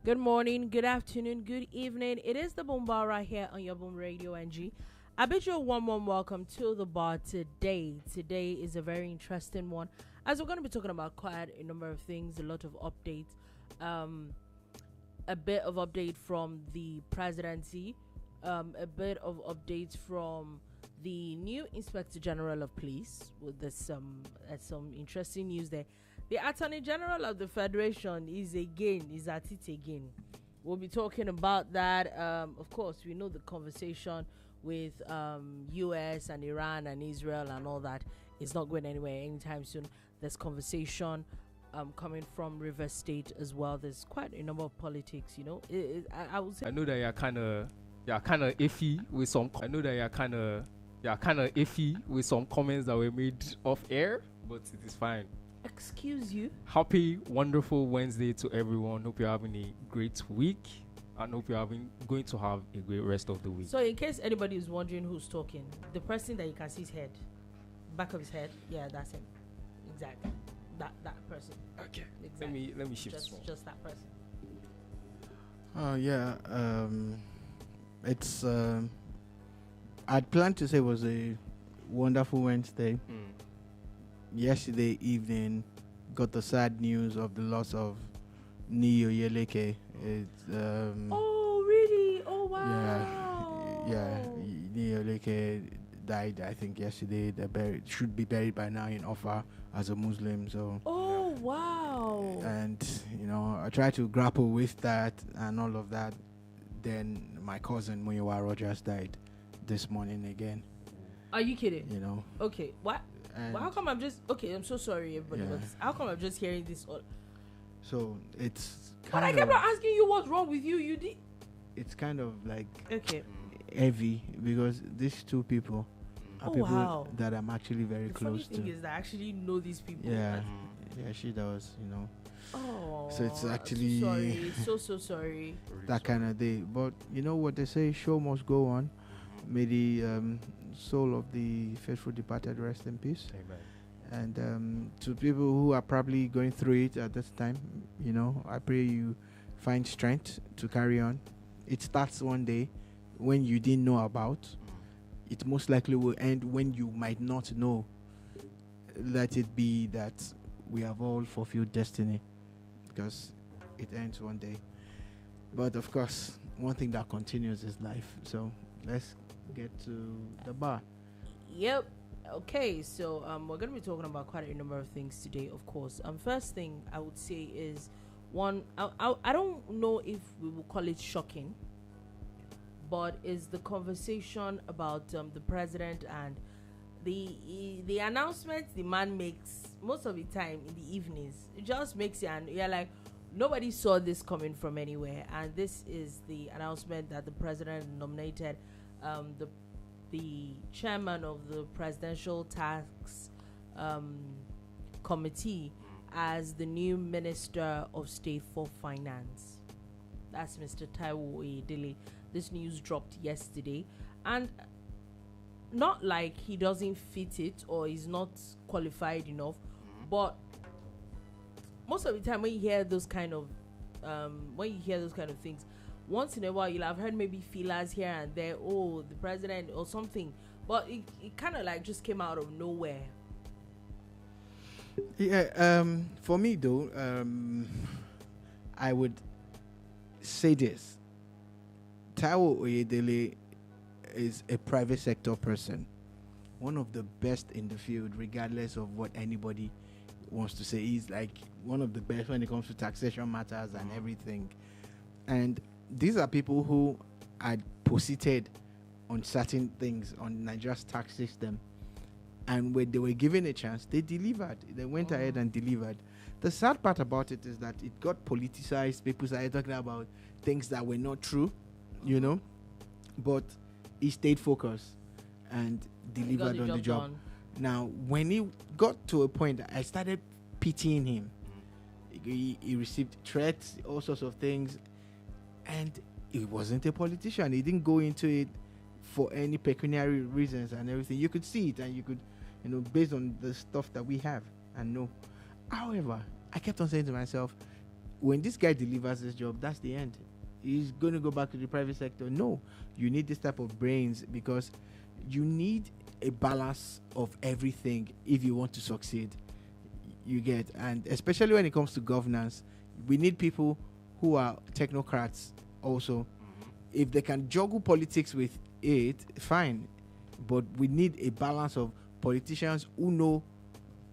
Good morning, good afternoon, good evening. It is the Boom Bar right here on your Boom Radio NG. I bid you a warm welcome to the bar today. Today is a very interesting one, as we're going to be talking about quite a number of things, a lot of updates, a bit of update from the presidency, a bit of updates from the new Inspector General of Police. With this, some interesting news there. The Attorney General of the Federation is at it again. We'll be talking about that. Of course, we know the conversation with US and Iran and Israel and all that is not going anywhere anytime soon. There's conversation coming from River State as well. There's quite a number of politics, you know. I would say. I know that you're kind of iffy with some. I know that you're kind of iffy with some comments that were made off air, but it is fine. Excuse you. Happy, wonderful Wednesday to everyone. Hope you're having a great week, and hope you're going to have a great rest of the week. So, in case anybody is wondering who's talking, the person that you can see his head, back of his head, yeah, that's him. Exactly. That person. Okay. Exactly. Let me shift. Just that person. It's I'd planned to say it was a wonderful Wednesday. Yesterday evening, got the sad news of the loss of Oyedele. Oh really? Oh wow. Yeah. Oyedele died, I think, yesterday. Should be buried by now in Offa as a Muslim. So. Oh wow. And I tried to grapple with that and all of that. Then my cousin Muyiwa Rogers died this morning again. Are you kidding? Okay. What? Well, how come I'm just okay? I'm so sorry, everybody. Yeah. But how come I'm just hearing this all? So it's. But I kept on asking you what's wrong with you. You did. It's kind of like heavy because these two people are people that I'm actually very close to. The funny thing is that I actually know these people. Yeah, she does. Oh. So it's actually so sorry. That kind of day, but you know what they say: show must go on. May the soul of the faithful departed rest in peace. Amen. And to people who are probably going through it at this time, I pray you find strength to carry on. It starts one day when you didn't know about. It most likely will end when you might not know. Let it be that we have all fulfilled destiny, because it ends one day. But of course, one thing that continues is life. So let's get to the bar. Yep. Okay, so we're going to be talking about quite a number of things today, of course. First thing I would say is one, I don't know if we will call it shocking, but is the conversation about the president and the announcements the man makes most of the time in the evenings. It just makes you, and you're like, nobody saw this coming from anywhere. And this is the announcement that the president nominated the chairman of the Presidential Tax Committee as the new Minister of State for Finance. That's Mr. Taiwo Oyedele. This news dropped yesterday, and not like he doesn't fit it or is not qualified enough, but most of the time when you hear those kind of things, once in a while you'll have heard maybe feelers here and there, the president or something, but it kind of like just came out of nowhere. Yeah, for me though, I would say this: Taiwo Oyedele is a private sector person, one of the best in the field, regardless of what anybody wants to say. He's like one of the best when it comes to taxation matters and everything. And these are people who are posited on certain things on Nigeria's tax system, and when they were given a chance, they delivered. They went ahead and delivered. The sad part about it is that it got politicized. People started talking about things that were not true, but he stayed focused and delivered on the job. Now, when he got to a point that I started pitying him, he received threats, all sorts of things, and he wasn't a politician. He didn't go into it for any pecuniary reasons and everything. You could see it, and you could, based on the stuff that we have and know. However, I kept on saying to myself, when this guy delivers this job, that's the end. He's going to go back to the private sector. No, you need this type of brains, because you need a balance of everything if you want to succeed. You get, and especially when it comes to governance, we need people who are technocrats also. If they can juggle politics with it, fine. But we need a balance of politicians who know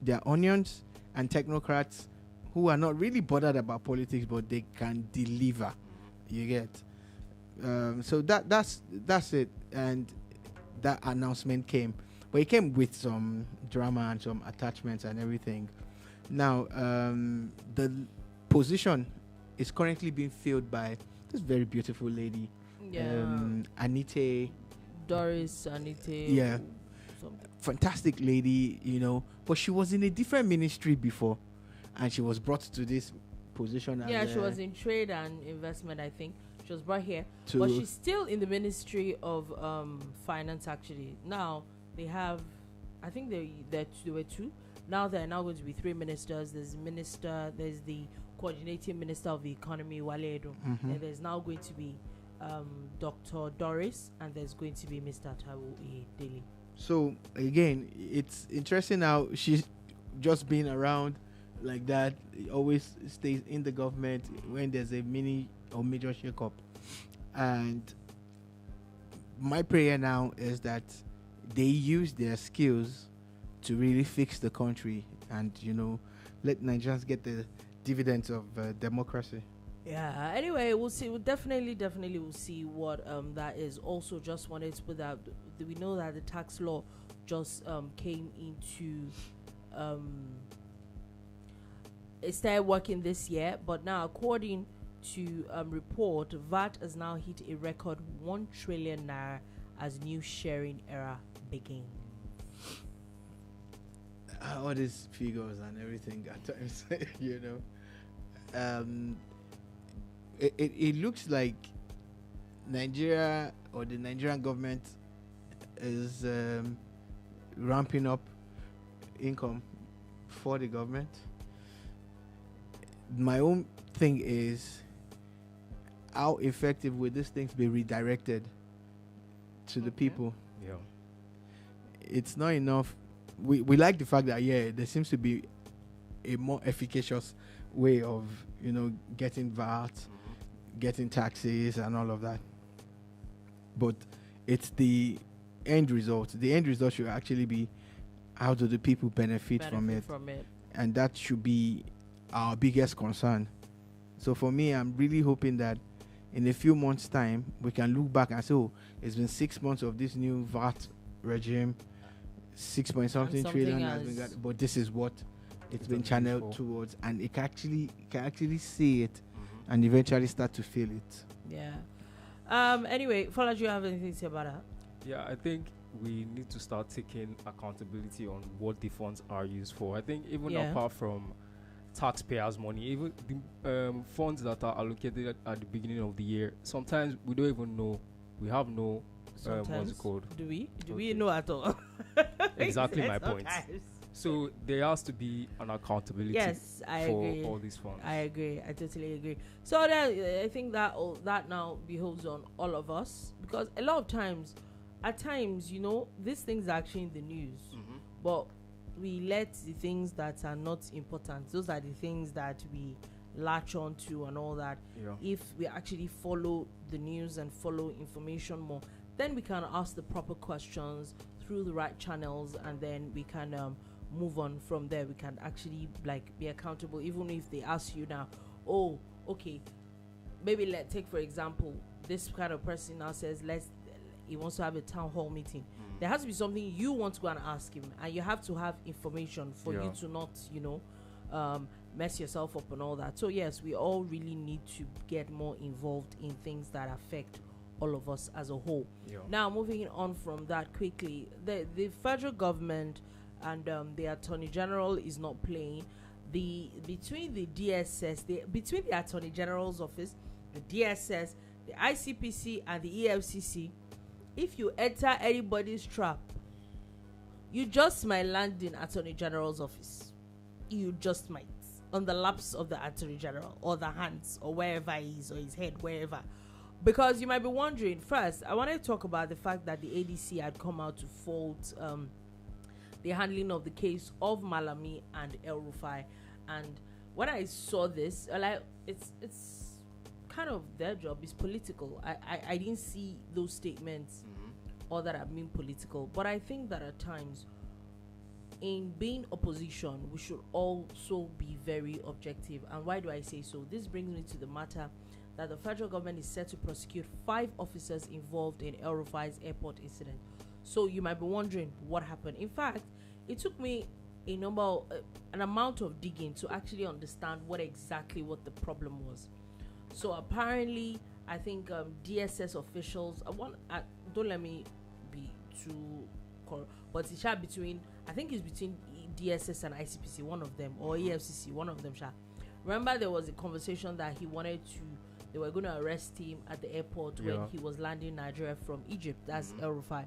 their onions and technocrats who are not really bothered about politics, but they can deliver. You get. So that's it. And that announcement came, but it came with some drama and some attachments and everything. Now, the position is currently being filled by this very beautiful lady, Anite. Doris Anite. Yeah. Fantastic lady, but she was in a different ministry before, and she was brought to this position. Yeah, she was in trade and investment, I think. She was brought here, but she's still in the Ministry of Finance. Actually, now they have, I think there were two. Now there are now going to be 3 ministers. There's the coordinating minister of the economy, Wale Edo, and there's now going to be Dr. Doris, and there's going to be Mr. Taiwo Oyedele. So again, it's interesting how she's just been around like that. Always stays in the government when there's a mini or major shake-up. And my prayer now is that they use their skills to really fix the country and, let Nigerians get the dividends of democracy. Yeah, anyway, we'll see. We'll definitely will see what that is. Also, just wanted to put out, we know that the tax law just came into it started working this year, but now according to report, VAT has now hit a record 1 trillion naira as new sharing era begins. All these figures and everything at times, it looks like Nigeria, or the Nigerian government, is ramping up income for the government. My own thing is, how effective will these things be redirected to the people? Yeah. It's not enough. We like the fact that, there seems to be a more efficacious way of, getting VAT, getting taxes and all of that. But it's the end result. The end result should actually be, how do the people benefit from it? And that should be our biggest concern. So for me, I'm really hoping that in a few months' time, we can look back and say, it's been 6 months of this new VAT regime, 6 point something trillion has been got, but this is what it's been channeled towards, and it can actually see it and eventually start to feel it. Yeah. Anyway, Fola, do you have anything to say about that? Yeah, I think we need to start taking accountability on what the funds are used for. I think even apart from taxpayers' money, even the funds that are allocated at the beginning of the year, sometimes we don't even know. We have no what's it called? Do we know at all? Exactly my point. So there has to be an accountability. Yes, I for agree. all these funds. I agree. I totally agree. So then I think that now behoves on all of us, because a lot of times, at times, these things are actually in the news, but we let the things that are not important, those are the things that we latch on to and all that. If we actually follow the news and follow information more, then we can ask the proper questions through the right channels, and then we can move on from there. We can actually be accountable, even if they ask you now, oh, okay, maybe let's take for example, this kind of person now says he wants to have a town hall meeting. There has to be something you want to go and ask him, and you have to have information for you to not mess yourself up and all that. So yes, we all really need to get more involved in things that affect all of us as a whole. Now, moving on from that quickly, the federal government and the Attorney General is not playing. Between the DSS, between the Attorney General's office, the DSS, the ICPC, and the EFCC, if you enter anybody's trap, you just might land in Attorney General's office. You just might. on the laps of the Attorney General or the hands or wherever he is, or his head, wherever. Because you might be wondering, first, I want to talk about the fact that the ADC had come out to fault the handling of the case of Malami and El-Rufai. And when I saw this, like, it's kind of their job is political. I didn't see those statements or that have been political. But I think that at times, in being opposition, we should also be very objective. And why do I say so? This brings me to the matter that the federal government is set to prosecute 5 officers involved in El-Rufai's airport incident. So you might be wondering what happened. In fact, it took me an amount of digging to actually understand what the problem was. So apparently, I think DSS officials, don't let me be too, but it's between, I think it's between DSS and ICPC, one of them, or EFCC, one of them. Remember, there was a conversation that they were going to arrest him at the airport when he was landing Nigeria from Egypt. That's El-Rufai.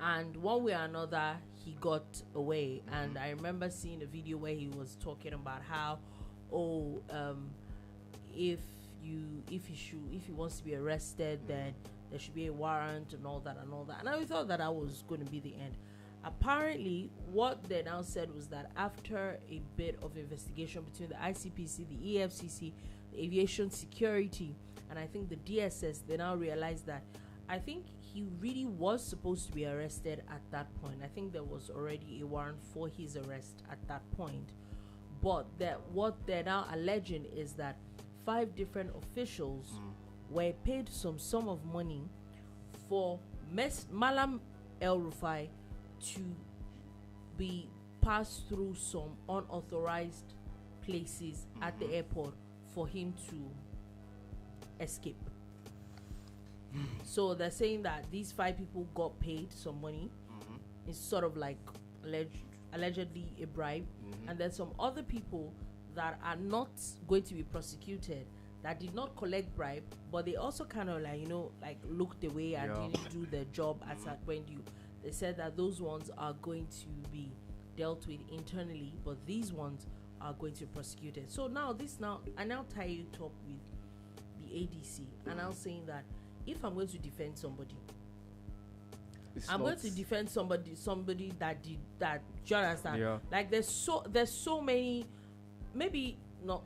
And one way or another, he got away. And I remember seeing a video where he was talking about how, if he wants to be arrested, then there should be a warrant and all that. And I thought that was going to be the end. Apparently, what they now said was that after a bit of investigation between the ICPC, the EFCC, the aviation security, and I think the DSS, they now realized that I think he really was supposed to be arrested at that point. I think there was already a warrant for his arrest at that point. But what they're now alleging is that 5 different officials were paid some sum of money for Malami El-Rufai to be passed through some unauthorized places at the airport for him to escape. So they're saying that these 5 people got paid some money. It's sort of like allegedly a bribe. And then some other people that are not going to be prosecuted, that did not collect bribe, but they also kind of looked away and didn't do their job as at when they said that those ones are going to be dealt with internally, but these ones are going to be prosecuted. So I now tie it up with the ADC, and I'm saying that if I'm going to defend somebody, going to defend somebody that did that. Do you understand? Yeah. Like there's so many, maybe not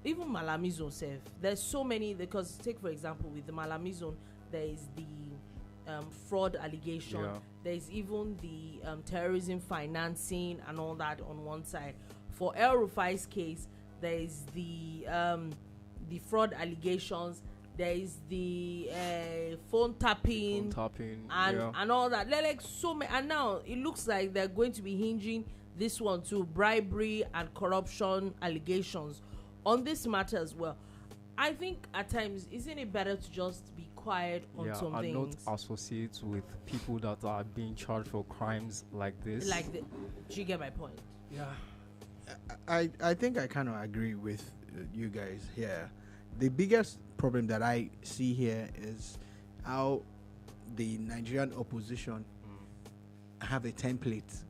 even Malami's own self. There's so many, because take for example with the Malami's own, there is the fraud allegation. Yeah. There's even the terrorism financing and all that on one side. For El-Rufai's case, there is the fraud allegations. There is the phone tapping and all that. They're like so many, and now it looks like they're going to be hinging this one to bribery and corruption allegations on this matter as well. I think at times, isn't it better to just be quiet on some things? Yeah, and not associate with people that are being charged for crimes like this. Do you get my point? Yeah. I think I kind of agree with you guys here. The biggest problem that I see here is how the Nigerian opposition have a template.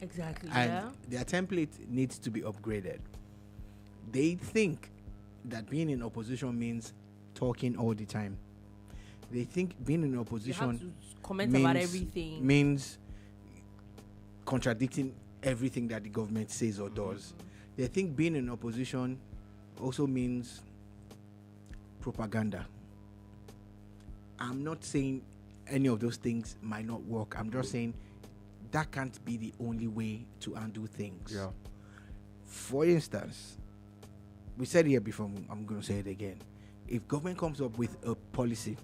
Exactly, and their template needs to be upgraded. They think that being in opposition means talking all the time. They think being in opposition you have to comment about everything. Means contradicting everything that the government says or does. They think being in opposition also means propaganda. I'm not saying any of those things might not work. I'm just saying that can't be the only way to undo things. Yeah. For instance, we said here before, I'm going to say it again. If government comes up with a policy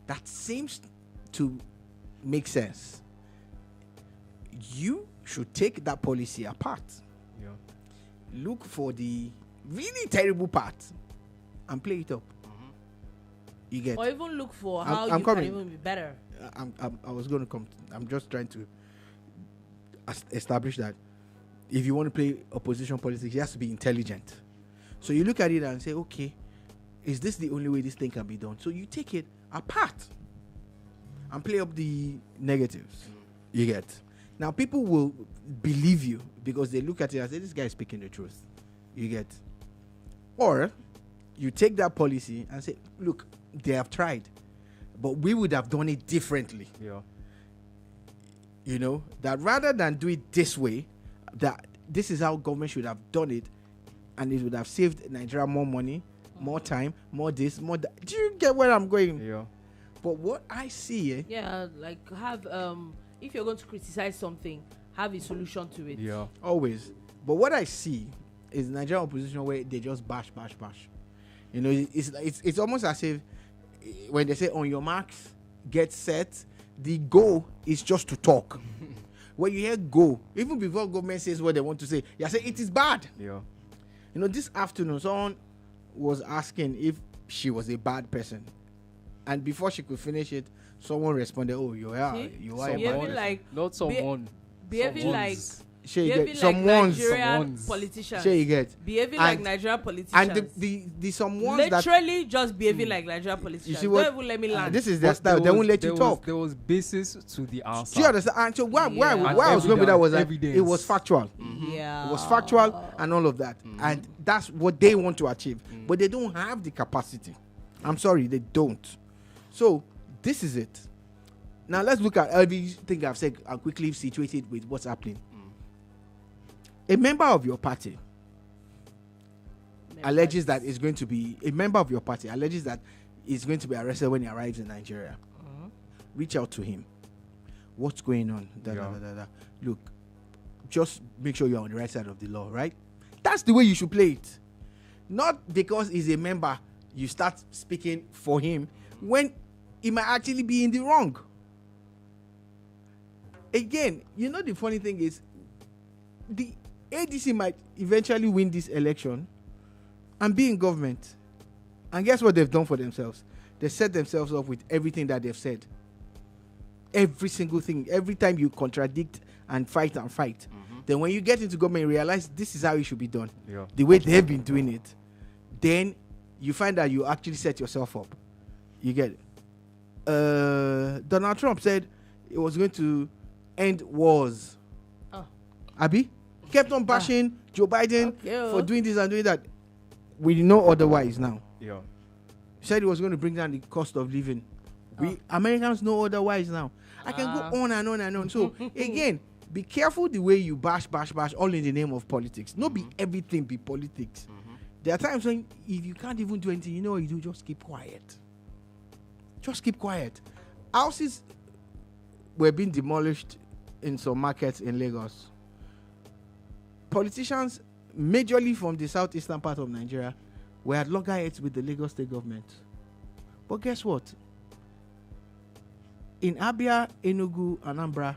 that seems to make sense, you should take that policy apart. Yeah. Look for the really terrible part and play it up. You get, or even look for how you can even be better. I was going to come. I'm just trying to establish that if you want to play opposition politics, you have to be intelligent. So you look at it and say, okay, is this the only way this thing can be done? So you take it apart and play up the negatives. You get, Now people will believe you because they look at it and say, this guy is speaking the truth. You get? Or you take that policy and say, look, they have tried, but we would have done it differently. Yeah. You know, that rather than do it this way, that this is how government should have done it, and it would have saved Nigeria more money, more time, more this, more that. Do you get where I'm going? Yeah. But what I see, like have if you're going to criticize something, have a solution to it. Yeah. always. But what I see is Nigerian opposition where they just bash. You know, it's almost as if when they say on your marks, get set, the goal is just to talk. When you hear go, even before government says what they want to say, you say it is bad. Yeah. You know, this afternoon someone was asking if she was a bad person, and before she could finish it, someone responded, "Oh, you are a bad person." Like not someone. Behaving like Nigerian politicians. Sure you get. Behaving like Nigerian politicians. And the some ones literally just behaving like Nigerian politicians. You see what? Don't even let me land. This is their style. They won't let you talk. There was basis to the answer. Do you understand? And so why I was going with that was that it was factual. Yeah. It was factual and all of that. And that's what they want to achieve. But they don't have the capacity. I'm sorry, they don't. So this is it. Now let's look at everything I've said and quickly situate it with what's happening. A member of your party alleges that is going to be arrested when he arrives in Nigeria. Reach out to him. What's going on? Look, just make sure you're on the right side of the law, right? That's the way you should play it. Not because he's a member, you start speaking for him when he might actually be in the wrong. Again, you know the funny thing is, the ADC might eventually win this election and be in government. And guess what they've done for themselves? They set themselves up with everything that they've said. Every single thing. Every time you contradict and fight. Then when you get into government, you realize this is how it should be done. Yeah. The way they've been doing it. Then you find that you actually set yourself up. You get it. Donald Trump said it was going to end wars. Abi? Kept on bashing Joe Biden for doing this and doing that. We know otherwise now. Yeah. Said it was going to bring down the cost of living. We Americans know otherwise now. I can go on and on and on. So again, be careful the way you bash, all in the name of politics. Not be everything be politics. There are times when if you can't even do anything, you know what you do? Just keep quiet. Just keep quiet. Houses were being demolished in some markets in Lagos. Politicians, majorly from the southeastern part of Nigeria, were at loggerheads with the Lagos state government. But guess what? In Abia, Enugu, Anambra,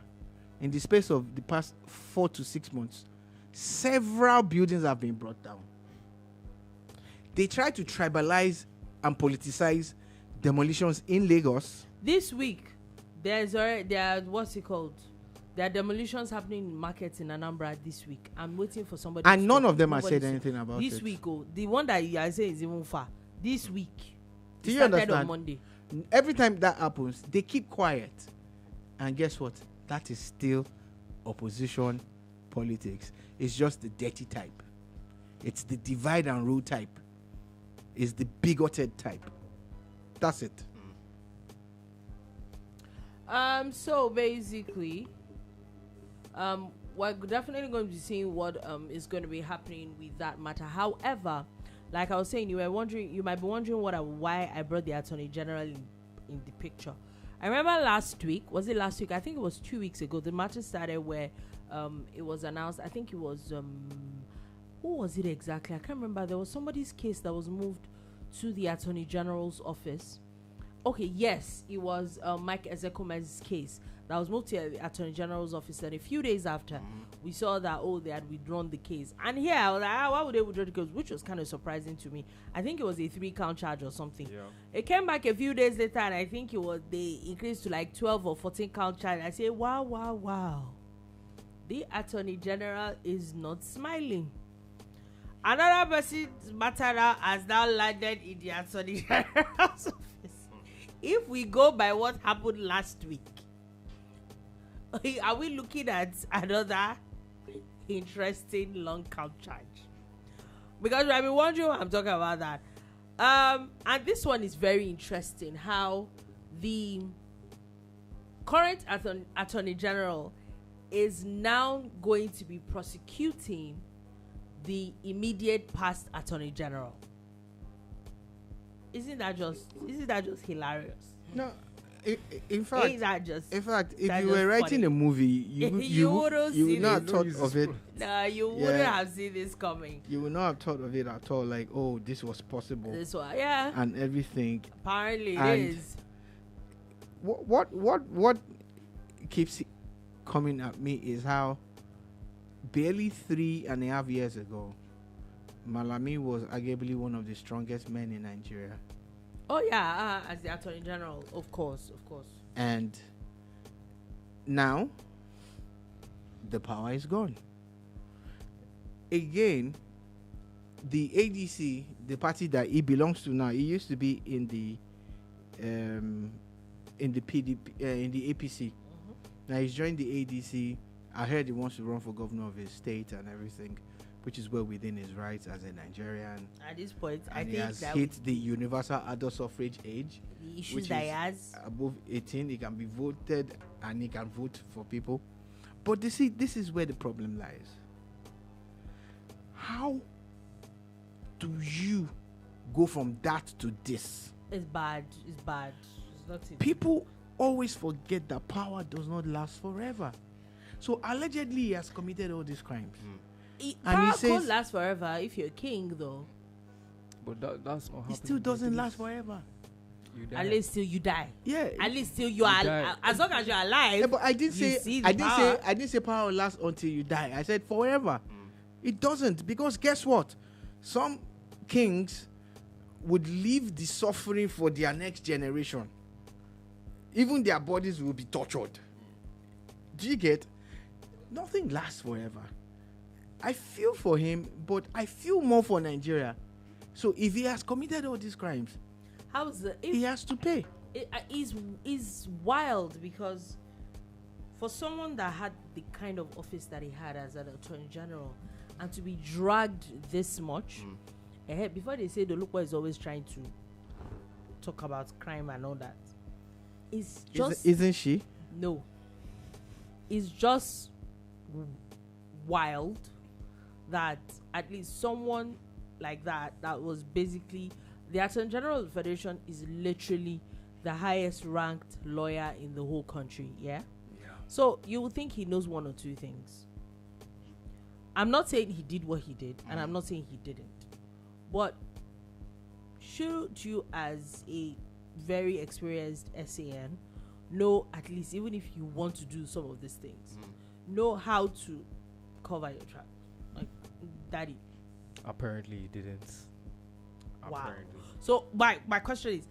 in the space of the past 4 to 6 months, several buildings have been brought down. They try to tribalize and politicize demolitions in Lagos. This week, there are what's it called? There are demolitions happening in markets in Anambra this week. I'm waiting for somebody. And none of them have said anything about this it. This week, the one that I say is even far. This week. Do you understand? On Monday. Every time that happens, they keep quiet. And guess what? That is still opposition politics. It's just the dirty type. It's the divide and rule type. It's the bigoted type. That's it. So basically, we're definitely going to be seeing what is going to be happening with that matter. However, like I was saying, you might be wondering why I brought the Attorney General in the picture. I remember last week, was it last week? I think it was 2 weeks ago. The matter started where it was announced. I think it was who was it exactly? I can't remember. There was somebody's case that was moved to the Attorney General's office. Okay, yes, it was Mike Ezekume's case that was moved to the Attorney General's office. And a few days after, we saw that, they had withdrawn the case. And here, I was like, why would they withdraw the case? Which was kind of surprising to me. I think it was a 3-count charge or something. Yeah. It came back a few days later, and I think they increased to like 12 or 14-count charge. I say, wow. The Attorney General is not smiling. Another person's matter has now landed in the Attorney General's office. If we go by what happened last week, are we looking at another interesting long count charge? Because I've been wondering why I'm talking about that. And this one is very interesting, how the current Attorney General is now going to be prosecuting the immediate past Attorney General. Isn't that just hilarious? No, in fact, Isn't that just, if you were writing a movie, you would not have thought of it. No, you wouldn't have seen this coming. You would not have thought of it at all. Like, oh, this was possible. This one, yeah, and everything. Apparently, it is. What keeps coming at me is how barely 3.5 years ago, Malami was arguably one of the strongest men in Nigeria. Oh yeah, as the Attorney General, of course. And now, the power is gone. Again, the ADC, the party that he belongs to now, he used to be in the PDP, in the APC. Now he's joined the ADC. I heard he wants to run for governor of his state and everything, which is well within his rights as a Nigerian. At this point, and he has hit the universal adult suffrage age. The issues that he has. Above 18, he can be voted and he can vote for people. But you see, this is where the problem lies. How do you go from that to this? It's bad. It's not People always forget that power does not last forever. So allegedly, he has committed all these crimes. Power could last forever if you're a king, though. But that's not happening. It still doesn't last forever. At least till you die. Yeah. At least till you are as long as you're alive. Yeah, but I didn't say power will last until you die. I said forever. It doesn't, because guess what? Some kings would leave the suffering for their next generation. Even their bodies will be tortured. Do you get? Nothing lasts forever. I feel for him, but I feel more for Nigeria. So if he has committed all these crimes, he has to pay. It's wild, because for someone that had the kind of office that he had as an Attorney General, and to be dragged this much, before they say Dolupo is always trying to talk about crime and all that, it's just... Isn't she? No. It's just wild that at least someone like that was basically... The Attorney General of the Federation is literally the highest ranked lawyer in the whole country, yeah? So you would think he knows one or two things. I'm not saying he did what he did, and I'm not saying he didn't. But should you, as a very experienced SAN, know, at least, even if you want to do some of these things, know how to cover your tracks? Like, daddy. Apparently he didn't. Wow. Apparently. So my question is,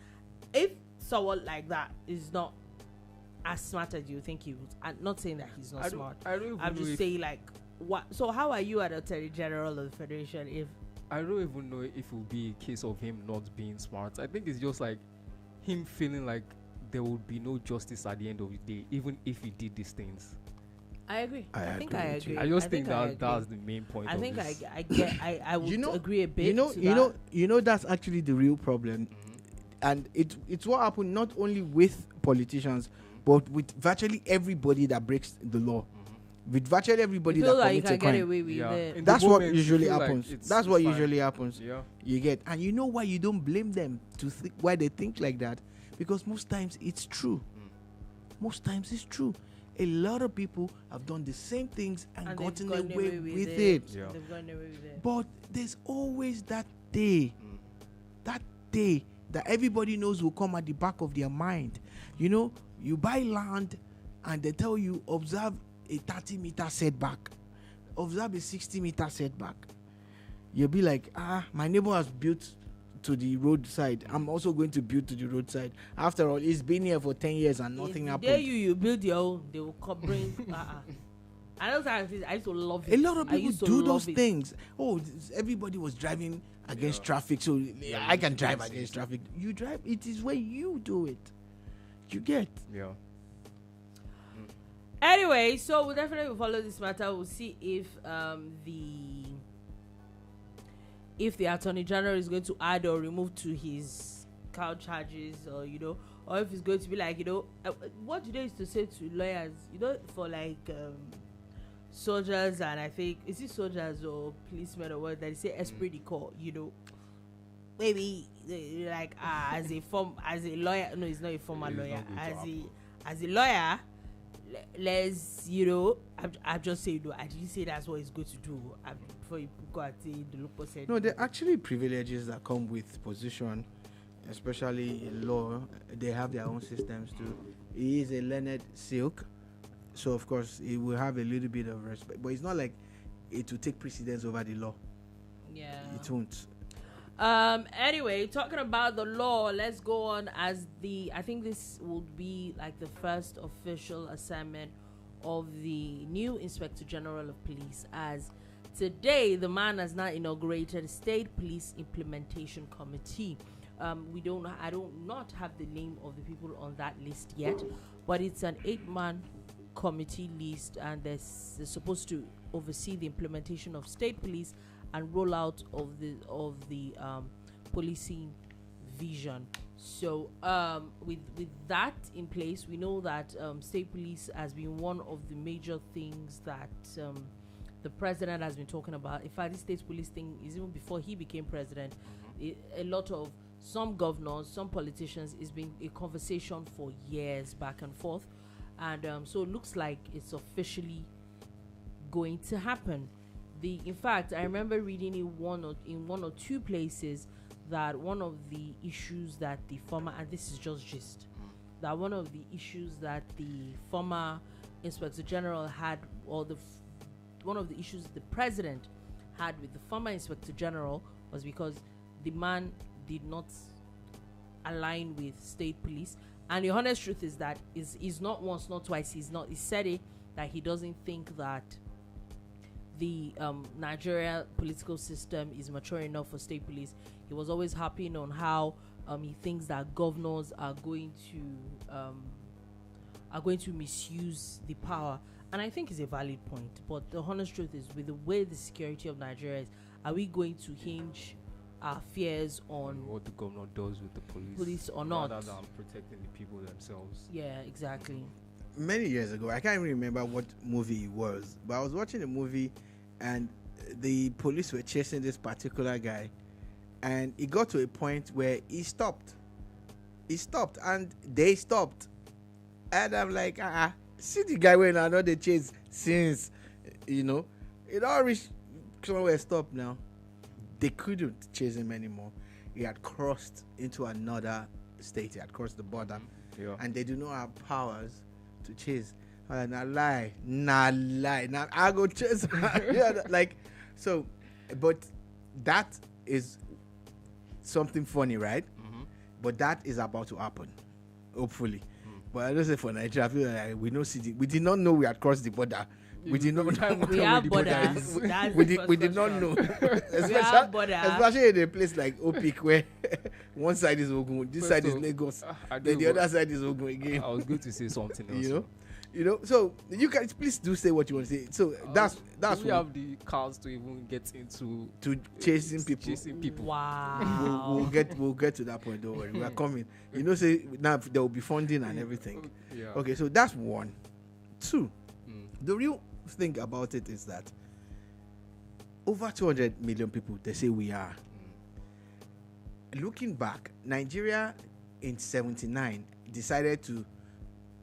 if someone like that is not as smart as you think he was, I'm not saying that he's not smart. I'm just saying, like, what? So how are you an Attorney General of the Federation if... I don't even know if it will be a case of him not being smart. I think it's just like him feeling like there would be no justice at the end of the day, even if he did these things. I agree. I agree. I just think that's the main point. I think I would agree a bit. You know that's actually the real problem, and it's what happened not only with politicians, but with virtually everybody that breaks the law. With virtually everybody that commits a crime. Get away with that's what usually happens. That's what usually happens. Yeah. You get, and you know why you don't blame them why they think like that? Because most times it's true. Most times it's true. A lot of people have done the same things and gotten away with it. Yeah. They've gotten away with it. But there's always that day that everybody knows will come at the back of their mind. You know, you buy land and they tell you, observe a 30-meter setback, observe a 60-meter setback. You'll be like, my neighbor has built to the roadside. I'm also going to build to the roadside. After all, it's been here for 10 years and nothing happened. There you build your own, they will come bring. I used to love it. A lot of people do those things. Oh, everybody was driving against traffic, so I can drive against traffic. You drive. It is where you do it. You get. Yeah. Anyway, so we'll definitely follow this matter. We'll see if the Attorney General is going to add or remove to his count charges, or or if it's going to be like, what do they used to say to lawyers, for like soldiers, and I think is it soldiers or policemen or what, that they say esprit de corps, maybe like as a lawyer, no, it's not a former lawyer, as a lawyer, let's I'm just saying, I didn't say that's what he's going to do. Before you go and say Dolupo said no, there are actually privileges that come with position, especially in law. They have their own systems too. He is a learned silk, so of course he will have a little bit of respect, but it's not like it will take precedence over the law. Yeah, it won't. Anyway, talking about the law, let's go on. I think this will be like the first official assignment of the new Inspector General of Police, as today the man has now inaugurated State Police Implementation Committee. I do not have the name of the people on that list yet, but it's an 8-man committee list, and they're supposed to oversee the implementation of state police and rollout of the policing vision. So with that in place, we know that state police has been one of the major things that the president has been talking about. In fact, this state police thing is even before he became president. A lot of some governors, some politicians, it's been a conversation for years back and forth, and so it looks like it's officially going to happen. In fact, I remember reading in one or two places that one of the issues that the former, and this is just gist, that one of the issues that the former Inspector General had, or one of the issues the president had with the former Inspector General, was because the man did not align with state police. And the honest truth is that is not once, not twice. He said it, that he doesn't think that the Nigeria political system is mature enough for state police. He was always harping on how he thinks that governors are going to misuse the power, and I think it's a valid point. But the honest truth is, with the way the security of Nigeria is, are we going to hinge our fears on what the governor does with the police or not, rather than protecting the people themselves? Yeah, exactly. Many years ago, I can't even remember what movie it was, but I was watching a movie and the police were chasing this particular guy, and it got to a point where he stopped and they stopped, and I'm like, see the guy when I know they chase since, it all reached somewhere, stopped now. They couldn't chase him anymore. He had crossed into another state. He had crossed the border. Yeah. And they do not have powers to chase. Nah lie. Now I go chase. So, but that is something funny, right? Mm-hmm. But that is about to happen, hopefully. But I don't say for Nigeria, I feel like we did not know we had crossed the border. We did not know. We have borders. We did not know. Especially in a place like Opik, where one side is Ogun, this side is Lagos, then the other side is Ogun again. I was going to say something else. So you can please do say what you want to say. So that's we have the cars to even get into chasing people. Wow. We'll get to that point. Don't worry, we are coming. Say now there will be funding and everything. Yeah. Okay, so that's one. Two. The real thing about it is that over 200 million people, they say we are. Looking back, Nigeria in 1979 decided to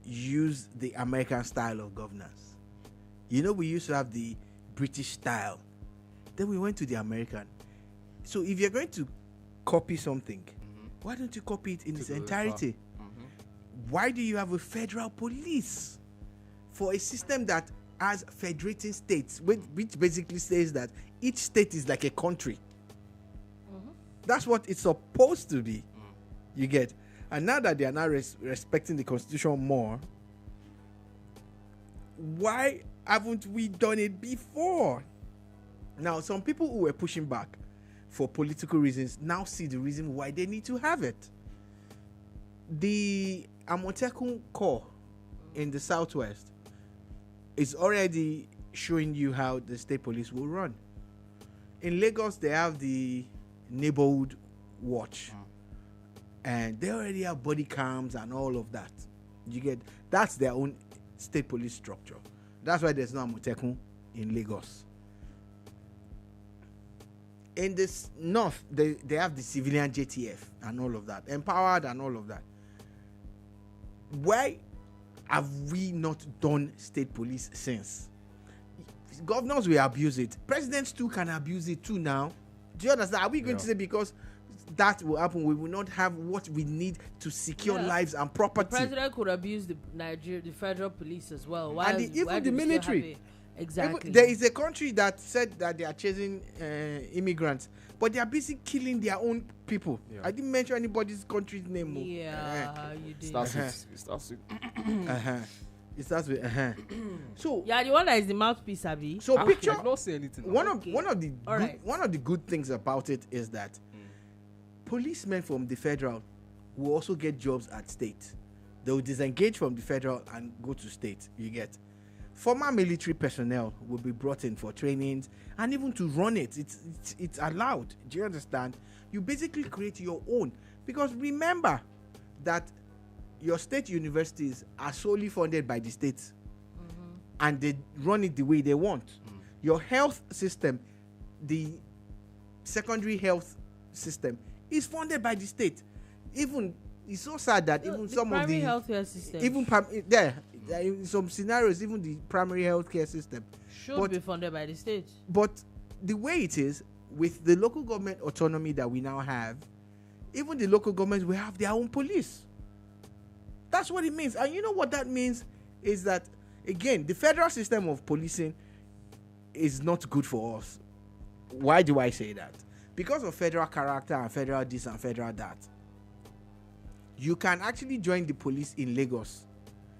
use the American style of governance. We used to have the British style. Then we went to the American. So if you're going to copy something, why don't you copy it in its entirety? Why do you have a federal police for a system that has federating states, which basically says that each state is like a country? That's what it's supposed to be. You get? And now that they are now respecting the constitution more, why haven't we done it before? Now, some people who were pushing back for political reasons now see the reason why they need to have it. The Amotekun Corps in the southwest is already showing you how the state police will run. In Lagos, they have the neighborhood watch, and they already have body cams and all of that. You get, that's their own state police structure. That's why there's no Amotekun in Lagos. In this north, they have the civilian JTF and all of that, empowered and all of that. Why have we not done state police since? Governors will abuse it. Presidents too can abuse it too now. Do you understand? Are we going to say because that will happen, we will not have what we need to secure lives and property? The president could abuse the federal police as well. Why, and even the military. Exactly. Even, there is a country that said that they are chasing immigrants, but they are busy killing their own people. Yeah. I didn't mention anybody's country's name. Yeah, you did. It starts with So yeah, the one that is the mouthpiece, Abi. So picture. I've not say anything. One of the good things about it is that policemen from the federal will also get jobs at state. They will disengage from the federal and go to state. You get. Former military personnel will be brought in for trainings and even to run it. It's allowed. Do you understand? You basically create your own, because remember that your state universities are solely funded by the states, and they run it the way they want. Your health system, the secondary health system, is funded by the state. Even it's so sad that even some of the healthcare system, even in some scenarios, even the primary healthcare system should be funded by the state. But the way it is with the local government autonomy that we now have, even the local governments will have their own police. That's what it means. And you know what that means is that, again, the federal system of policing is not good for us. Why do I say that? Because of federal character and federal this and federal that. You can actually join the police in Lagos,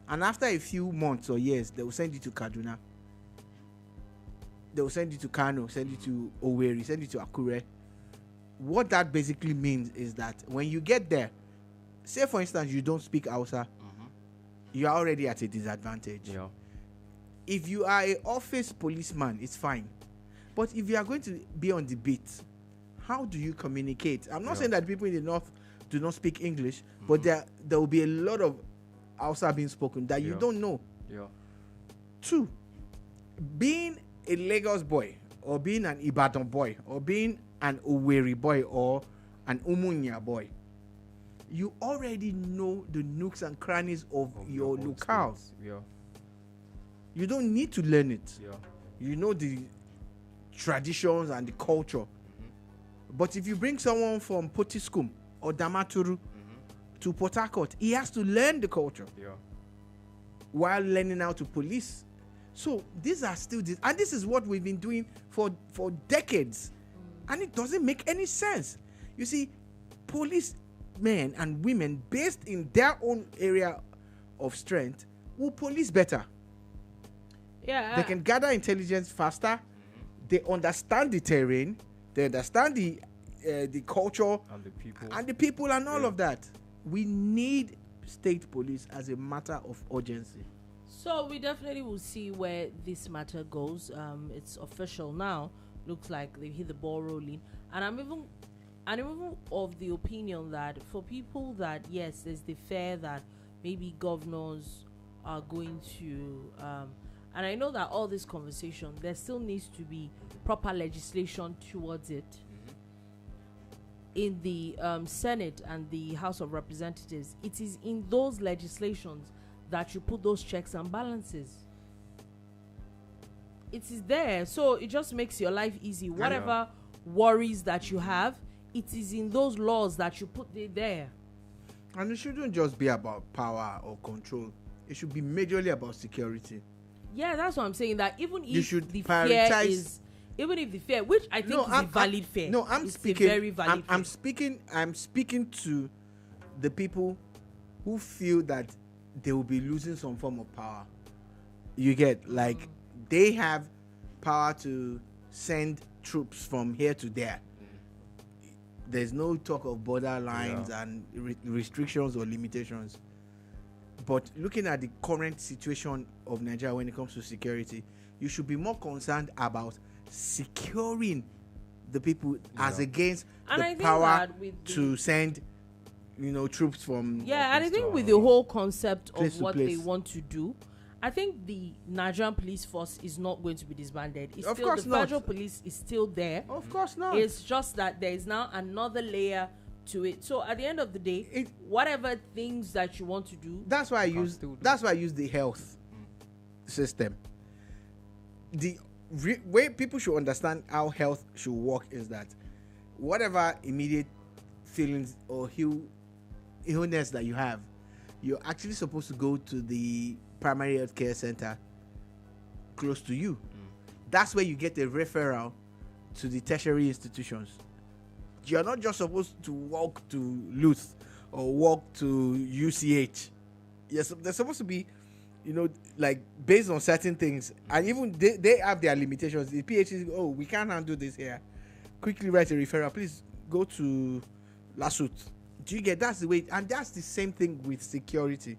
and after a few months or years, they will send you to Kaduna. They will send you to Kano, send you to Owerri, send you to Akure. What that basically means is that when you get there, say for instance you don't speak Hausa, you are already at a disadvantage. Yeah. If you are an office policeman, it's fine. But if you are going to be on the beat, how do you communicate? I'm not saying that people in the north do not speak English, but there will be a lot of Hausa being spoken that you don't know. Yeah. 2, being a Lagos boy, or being an Ibadan boy, or being an Owerri boy, or an Umunya boy, you already know the nooks and crannies of your locale. Yeah. You don't need to learn it. Yeah. You know the traditions and the culture. But if you bring someone from Potiskum or Damaturu to Port Harcourt, he has to learn the culture while learning how to police. So these are still this, and this is what we've been doing for decades, and it doesn't make any sense. You see, policemen and women based in their own area of strength will police better. Yeah, they can gather intelligence faster. They understand the terrain. They understand the culture and the people and all of that. We need state police as a matter of urgency. So we definitely will see where this matter goes. It's official now. Looks like they hit the ball rolling, and I'm even of the opinion that for people that yes, there's the fear that maybe governors are going to, and I know that all this conversation, there still needs to be proper legislation towards it. In the Senate and the House of Representatives, it is in those legislations that you put those checks and balances. It is there, so it just makes your life easy. Whatever worries that you have, it is in those laws that you put it there. And it shouldn't just be about power or control. It should be majorly about security. Yeah, that's what I'm saying. That even if you should the prioritize fear is, even if the fear, which I think is a valid fear. No, I'm it's speaking. A very valid I'm speaking to the people who feel that they will be losing some form of power. You get, like, they have power to send troops from here to there. There's no talk of border lines and restrictions or limitations. But looking at the current situation of Nigeria when it comes to security, you should be more concerned about securing the people as against the power to send, troops from. Yeah, and I think with the whole concept of what they want to do, I think the Nigerian police force is not going to be disbanded. It's of still, course the not. federal police is still there. Of course not. It's just that there is now another layer to it. So at the end of the day, whatever things that you want to do, that's why I use the health system. The way people should understand how health should work is that whatever immediate feelings or illness that you have, you're actually supposed to go to the primary health care center close to you. That's where you get a referral to the tertiary institutions. You're not just supposed to walk to Luth or walk to UCH. Yes, they're supposed to be, like based on certain things, and even they have their limitations. The PhD, we can't handle this here. Quickly write a referral. Please go to Lasut. Do you get? That's the way, and that's the same thing with security.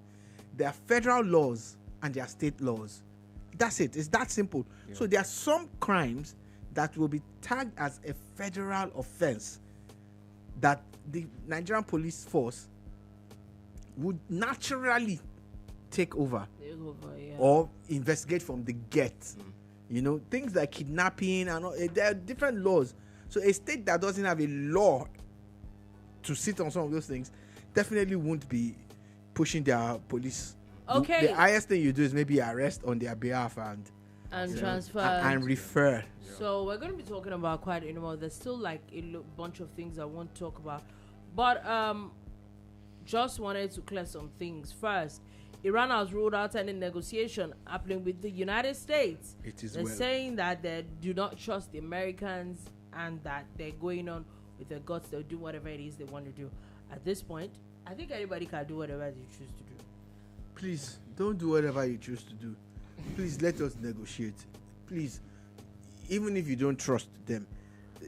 There are federal laws and there are state laws. That's it. It's that simple. Yeah. So there are some crimes that will be tagged as a federal offense that the Nigerian police force would naturally take over or investigate from the get. Things like kidnapping and all, there are different laws. So a state that doesn't have a law to sit on some of those things definitely won't be pushing their police. Okay. The highest thing you do is maybe arrest on their behalf and transfer and refer. So we're going to be talking about quite anymore. There's still like a bunch of things I want to talk about, but just wanted to clear some things first. Iran has ruled out any negotiation happening with the United States. They're saying that they do not trust the Americans and that they're going on with their guts. They'll do whatever it is they want to do. At this point, I think anybody can do whatever they choose to do. Please don't do whatever you choose to do. Please let us negotiate. Please, even if you don't trust them,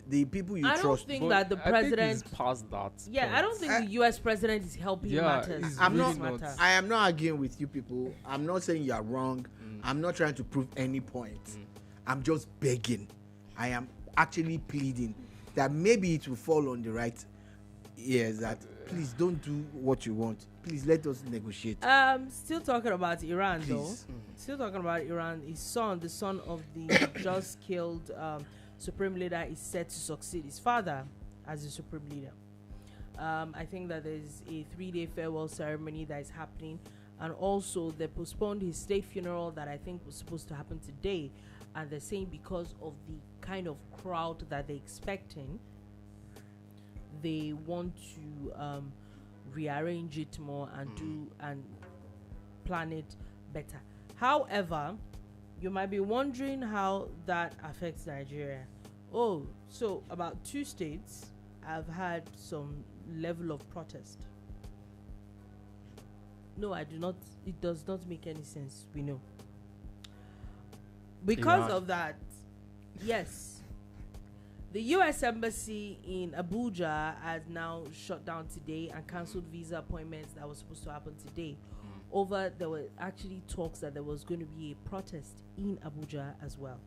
the people you trust. I don't think that the president is past that. Yeah, point. I don't think the U.S. president is helping matters. I am not arguing with you people. I'm not saying you are wrong. I'm not trying to prove any point. I'm just begging. I am actually pleading that maybe it will fall on the right ears. That please don't do what you want. Please let us negotiate. Still talking about Iran, though. Still talking about Iran. His son, the son of the just killed Supreme Leader, is set to succeed his father as the Supreme Leader. I think that there's a 3-day farewell ceremony that is happening, and also they postponed his state funeral that I think was supposed to happen today, and they're saying because of the kind of crowd that they're expecting, they want to rearrange it more and do and plan it better. However, you might be wondering how that affects Nigeria. So about 2 states have had some level of protest. No, I do not. It does not make any sense. We know. Because Iran. Of that, yes. The U.S. Embassy in Abuja has now shut down today and cancelled visa appointments that were supposed to happen today. There were actually talks that there was going to be a protest in Abuja as well.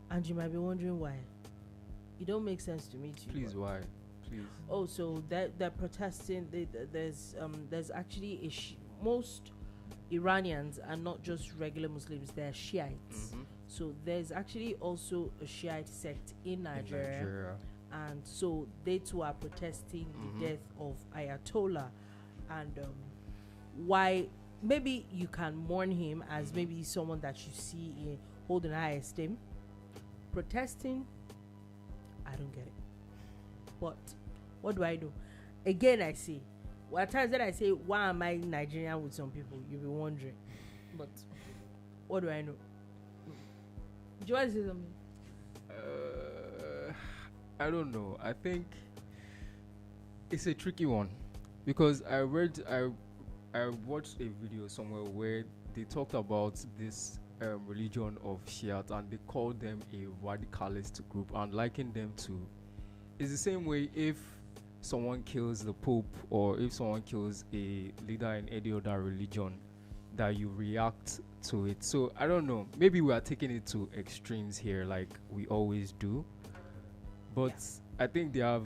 And you might be wondering why. It don't make sense to me too. Please, why? Please. So they're protesting. There's actually most Iranians are not just regular Muslims; they're Shiites. So there's actually also a Shiite sect in Nigeria. And so they too are protesting the death of Ayatollah, and why maybe you can mourn him as maybe someone that you see in holding high esteem. Protesting, I don't get it. But what do I do? Again, I say, at times that I say, why am I Nigerian with some people? You'll be wondering. But what do I know? Do you want to say something? I don't know. I think it's a tricky one because I watched a video somewhere where they talked about this religion of Shiite and they called them a radicalist group and likened them to. It's the same way if someone kills the Pope or if someone kills a leader in any other religion, that you react to it. So I don't know. Maybe we are taking it to extremes here, like we always do. But I think they have.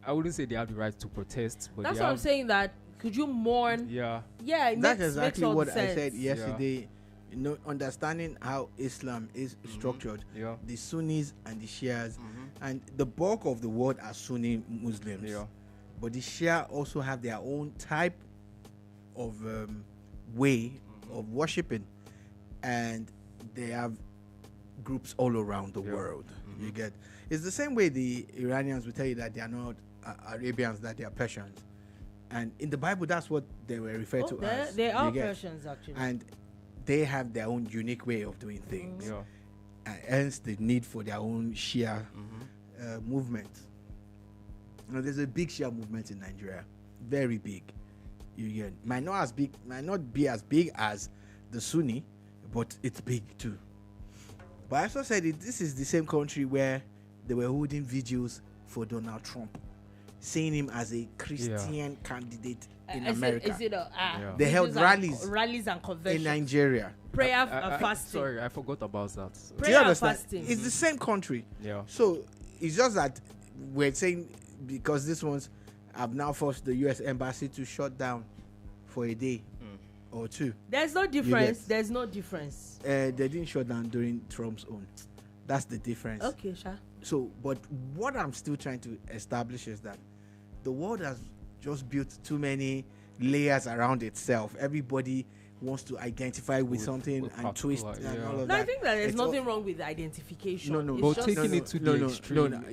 I wouldn't say they have the right to protest, but that's what I'm saying. That could you mourn? Yeah. Yeah. That's exactly what sense. I said yesterday. You know, understanding how Islam is structured. Yeah. The Sunnis and the Shias, and the bulk of the world are Sunni Muslims. Yeah. But the Shia also have their own type of way of worshiping, and they have groups all around the world. You get, it's the same way the Iranians will tell you that they are not Arabians, that they are Persians, and in the Bible that's what they were referred to as. They are Persians actually, and they have their own unique way of doing things. Yeah. And hence the need for their own Shia movement. You know, there's a big Shia movement in Nigeria, very big. You get, might not be as big as the Sunni, but it's big too. But I also said this is the same country where they were holding videos for Donald Trump, seeing him as a Christian candidate in America. They held rallies and conventions in Nigeria. Prayer fasting. Sorry, I forgot about that. Prayer and fasting. It's the same country. Yeah. So it's just that we're saying because these ones have now forced the U.S. embassy to shut down for a day or two. There's no difference. There's no difference. They didn't shut down during Trump's own. That's the difference. Okay, sure. So, but what I'm still trying to establish is that the world has just built too many layers around itself. Everybody wants to identify with something and twist and all of that. I think that there's nothing wrong with identification. No, but taking it to the extreme.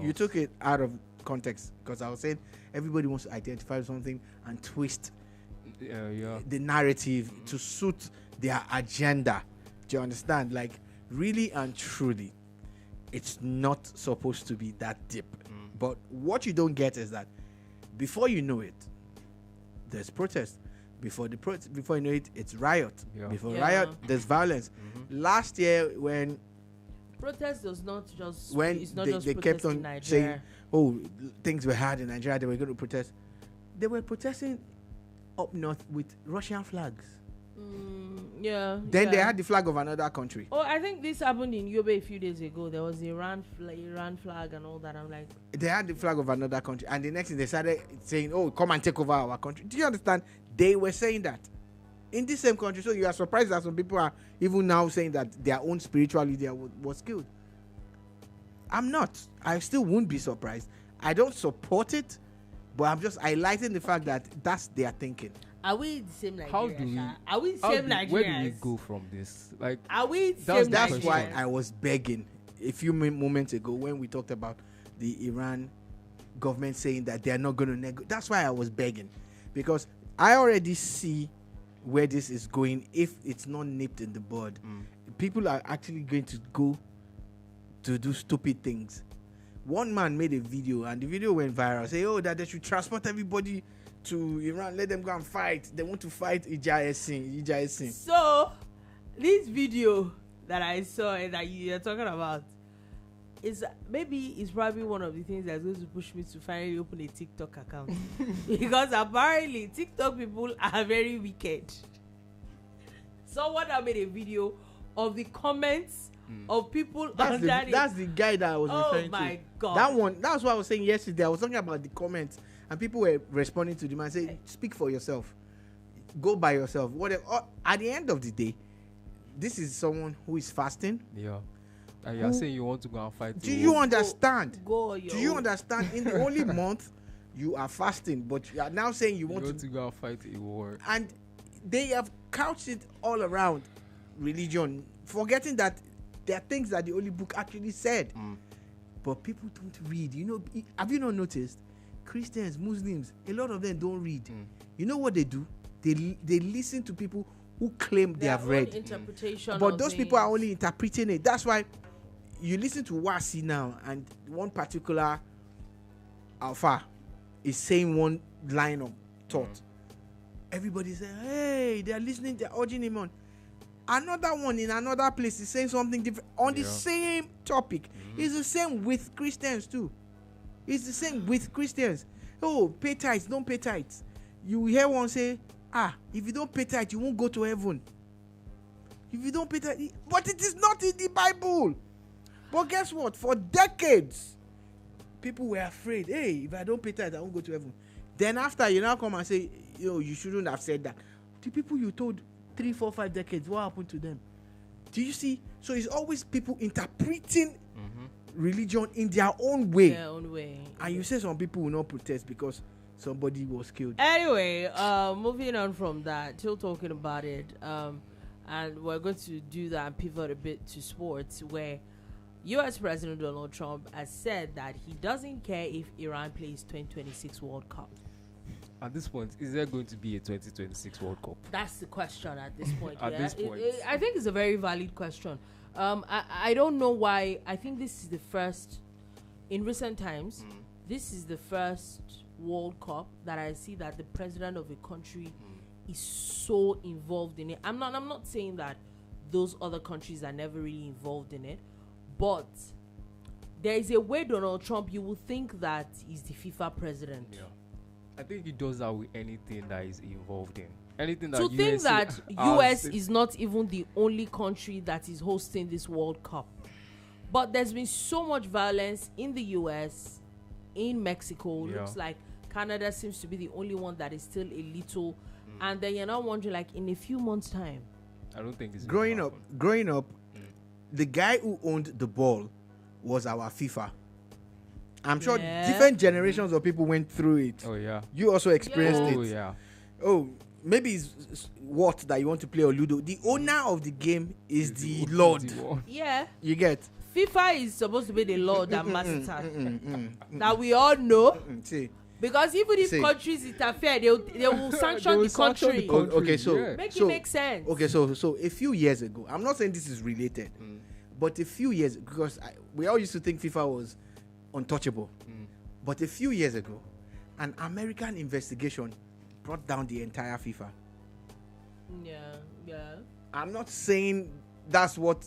You took it out of context, because I was saying everybody wants to identify with something and twist the narrative to suit their agenda. Do you understand? Like, really and truly, it's not supposed to be that deep. But what you don't get is that before you know it, there's protest. Before you know it, it's riot. Before riot, there's violence. Last year, when protest does not just they kept on saying, "Oh, things were hard in Nigeria," they were going to protest. They were protesting up north with Russian flags. Then they had the flag of another country. Oh, I think this happened in Yobe a few days ago. There was the Iran flag and all that. I'm like, they had the flag of another country, and the next thing they started saying, "Oh, come and take over our country." Do you understand? They were saying that in this same country. So you are surprised that some people are even now saying that their own spiritual leader was killed. I'm not. I still won't be surprised. I don't support it, but I'm just highlighting the fact that that's their thinking. Are we the same Nigerians? Where do we go from this? Like, are we the same That's Nigerians? why I was begging a few moments ago when we talked about the Iran government saying that they are not going to negotiate. That's why I was begging, because I already see where this is going. If it's not nipped in the bud, people are actually going to go to do stupid things. One man made a video, and the video went viral, say, "Oh, that they should transport everybody to Iran, let them go and fight. They want to fight Ijayasin." So, this video that I saw and that you're talking about is probably one of the things that's going to push me to finally open a TikTok account. Because apparently TikTok people are very wicked. Someone that made a video of the comments of people that's the guy that I was referring to. Oh my God. That one, that's what I was saying yesterday. I was talking about the comments, and people were responding to them and saying, "Speak for yourself. Go by yourself." Whatever. At the end of the day, this is someone who is fasting. Yeah. And you're saying you want to go and fight. Do you understand? Do you understand? In the only month you are fasting, but you are now saying you want to go and fight a war. And they have couched it all around religion, forgetting that there are things that the Holy Book actually said. But people don't read. You know, have you not noticed? Christians, Muslims, a lot of them don't read. You know what they do? They listen to people who claim they have read. Interpretation but those people are only interpreting it. That's why you listen to Wasi now, and one particular alpha is saying one line of thought. Everybody saying, "Hey, they're listening, they're urging him on." Another one in another place is saying something different on the same topic. It's the same with Christians too. It's the same with Christians. Oh, pay tithes, don't pay tithes. You hear one say, if you don't pay tithes, you won't go to heaven. If you don't pay tithes, but it is not in the Bible. But guess what? For decades, people were afraid. Hey, if I don't pay tithes, I won't go to heaven. Then after, you now come and say, you shouldn't have said that. The people you told 3, 4, 5 decades, what happened to them? Do you see? So it's always people interpreting religion in their own way. And you say some people will not protest because somebody was killed. Anyway, moving on from that, still talking about it, and we're going to do that and pivot a bit to sports, where U.S. President Donald Trump has said that he doesn't care if Iran plays 2026 World Cup. At this point, is there going to be a 2026 World Cup? That's the question at this point. At this point. I think it's a very valid question. I don't know why. I think this is the first, in recent times, this is the first World Cup that I see that the president of a country is so involved in it. I'm not saying that those other countries are never really involved in it, but there is a way Donald Trump, you will think that he's the FIFA president. Yeah. I think he does that with anything that he's involved in. Anything that to think that US is not even the only country that is hosting this World Cup. But there's been so much violence in the US, in Mexico. Looks like Canada seems to be the only one that is still a little. And then you're not wondering, like, in a few months' time. I don't think it's growing up, the guy who owned the ball was our FIFA. I'm sure different generations of people went through it. Oh, yeah. You also experienced it. Oh, yeah. Oh, maybe it's what that you want to play or Ludo. The owner of the game is the Lord. Yeah. You get? FIFA is supposed to be the Lord and master. That we all know. Because even if countries interfere, they will sanction the country. Okay, so make it make sense. Okay, so a few years ago, I'm not saying this is related, but a few years, because we all used to think FIFA was untouchable, but a few years ago, an American investigation brought down the entire FIFA. Yeah. I'm not saying that's what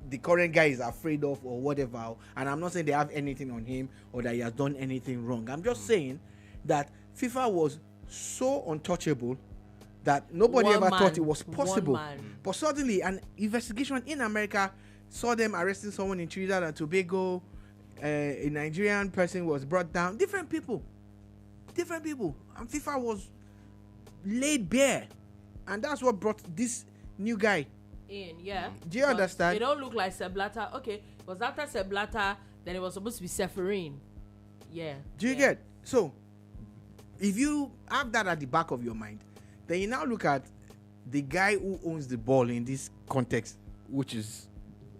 the current guy is afraid of or whatever, and I'm not saying they have anything on him or that he has done anything wrong. I'm just saying that FIFA was so untouchable that nobody ever thought it was possible. But suddenly, an investigation in America saw them arresting someone in Trinidad and Tobago. A Nigerian person was brought down. Different people, and FIFA was laid bare, and that's what brought this new guy in. Yeah. Do you understand? They don't look like Sepp Blatter. Okay, it was after Sepp Blatter, then it was supposed to be Seferin. Yeah. Do you get? So, if you have that at the back of your mind, then you now look at the guy who owns the ball in this context, which is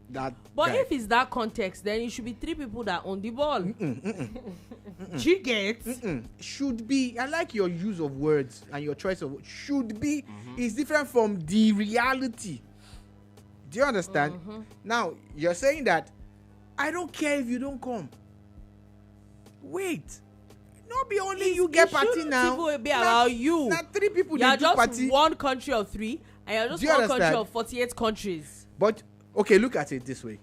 that but guy. If it's that context, then it should be 3 people that own the ball. She gets should be. I like your use of words and your choice of should be is different from the reality. Do you understand? Now you're saying that I don't care if you don't come. Wait, not be only you get party now. It be about you. Not 3 people. You're they just do party. one country of 3, and you're just one country of 48 countries. But okay, look at it this way.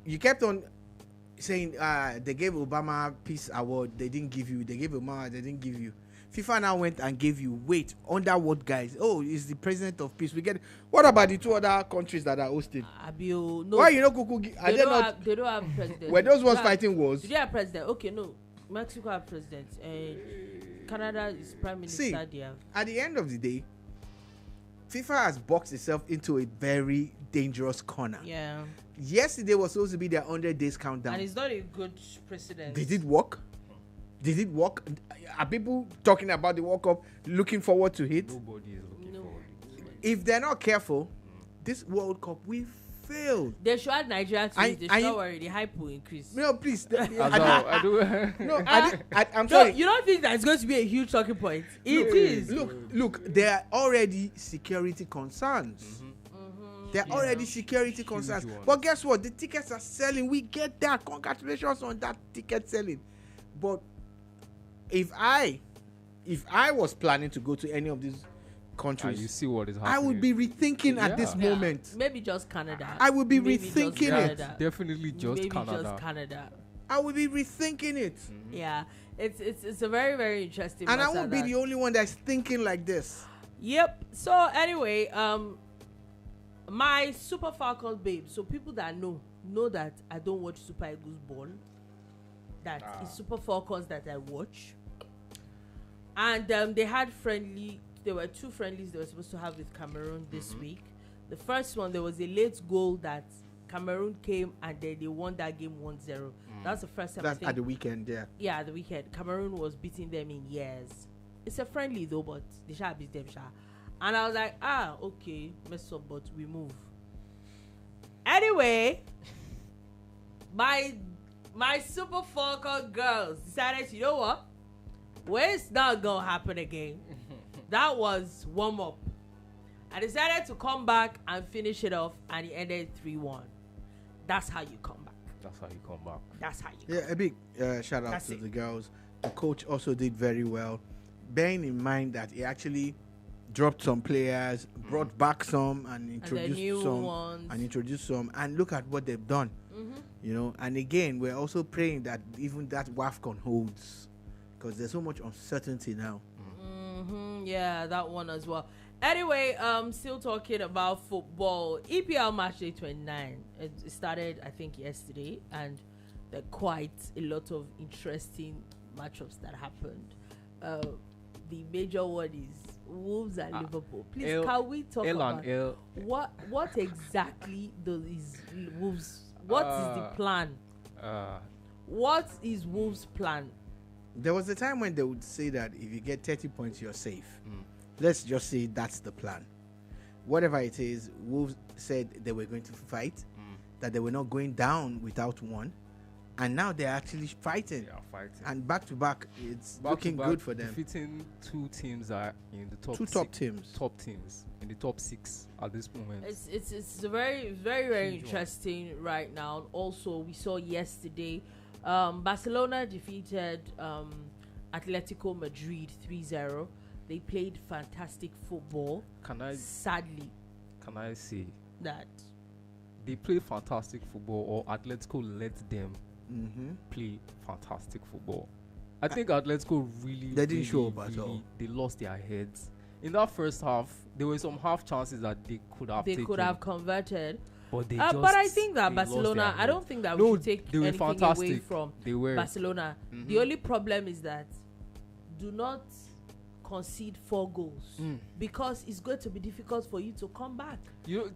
You kept on saying they gave Obama Peace Award, they didn't give you. They gave Obama, they didn't give you. FIFA now went and gave you. Wait, under what guys? Oh, he's the president of peace. We get. What about the 2 other countries that are hosting? No. Why you know Kuku? They don't have president. Were those ones fighting wars? Did they have president? Okay, no. Mexico have president. Canada is prime minister. See, at the end of the day, FIFA has boxed itself into a very dangerous corner. Yeah. Yesterday was supposed to be their 100 days countdown. And it's not a good precedent. Did it work? Are people talking about the World Cup looking forward to it? Nobody is looking forward to it. If they're not careful, this World Cup will fail. They should add Nigeria to it. They should not worry. The hype will increase. No, please. I do. I'm sorry. You don't think that it's going to be a huge talking point? It is. Look, there are already security concerns. There are already security concerns. But guess what? The tickets are selling. We get that. Congratulations on that ticket selling. But if I was planning to go to any of these countries, you see what is happening. I would be rethinking at this moment. Maybe just Canada. I would be rethinking it. Definitely just Maybe Canada. just Canada. I will be rethinking it. Yeah, it's a very, very interesting. And I won't be the only one that's thinking like this. Yep. So anyway, my Super Falcons babe. So people that know that I don't watch Super Eagles ball. That is Super Falcons that I watch. And they had there were 2 friendlies they were supposed to have with Cameroon this week. The first one, there was a late goal that Cameroon came and then they won that game 1-0. That's the first time. That's at the weekend, yeah. Yeah, at the weekend. Cameroon was beating them in years. It's a friendly though, but they shall beat them, And I was like, okay, mess up, but we move. Anyway, my Super Falcon girls decided, you know what? Well, it's not gonna happen again. That was warm up. I decided to come back and finish it off, and it ended 3-1. That's how you come back. That's how you come back. That's how you come back. A big shout out to the girls. The coach also did very well, bearing in mind that he actually dropped some players, brought back some, and introduced some, and look at what they've done. You know, and again, we're also praying that even that WAFCON holds, because there's so much uncertainty now. Yeah, that one as well. Anyway, still talking about football. EPL match day 29. It started, I think, yesterday, and there are quite a lot of interesting matchups that happened. The major one is Wolves and Liverpool. Please, can we talk about what exactly is Wolves? What is the plan? What is Wolves' plan? There was a time when they would say that if you get 30 points, you're safe. Let's just say that's the plan. Whatever it is, Wolves said they were going to fight, that they were not going down without one, and now they're actually fighting. They are fighting. And back to back, it's looking good for them. Defeating 2 teams that are in the top 2 top teams. Top teams in the top 6 at this moment. It's a very, very, very interesting right now. Also, we saw yesterday, Barcelona defeated Atletico Madrid 3-0. They played fantastic football. Sadly, can I say that they played fantastic football, or Atletico let them play fantastic football? I think Atletico they didn't show up at all. They lost their heads in that first half. There were some half chances that they could have converted. But but I think that Barcelona, I don't think that we should take anything away from Barcelona. The only problem is that do not concede 4 goals because it's going to be difficult for you to come back.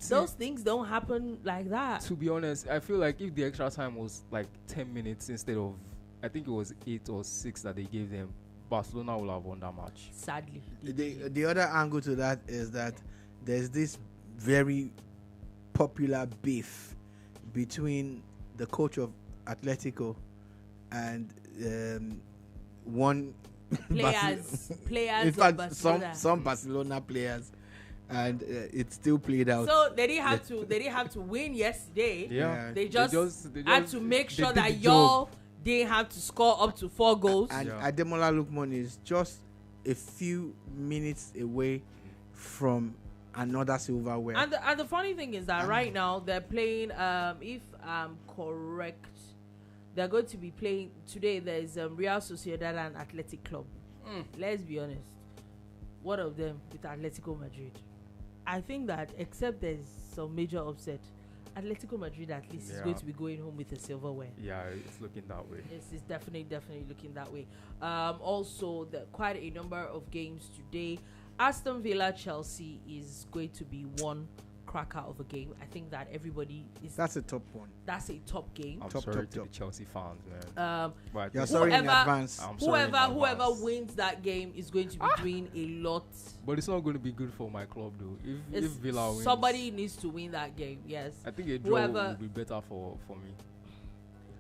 Those things don't happen like that. To be honest, I feel like if the extra time was like 10 minutes instead of, I think it was 8 or 6 that they gave them, Barcelona will have won that match. Sadly. The other angle to that is that there's this very popular beef between the coach of Atletico and one players in fact some Barcelona players, and it still played out. So they didn't have to win yesterday. They just had to make sure that y'all didn't have to score up to 4 goals. And Ademola Lookman is just a few minutes away from another silverware. And the funny thing is that right now they're playing, if I'm correct, they're going to be playing today. There's Real Sociedad and Athletic Club. Let's be honest, one of them with Atletico Madrid. I think that except there's some major upset, Atletico Madrid at least is going to be going home with a silverware. Yeah, it's looking that way. It's definitely looking that way. Also, quite a number of games today. Aston Villa Chelsea is going to be one cracker of a game. I think that everybody is. That's a top one. That's a top game. I'm sorry to the Chelsea fans, man. You're sorry in advance. Whoever wins that game is going to be doing a lot. But it's not going to be good for my club, though. If Villa wins, somebody needs to win that game. Yes. I think a draw will be better for me.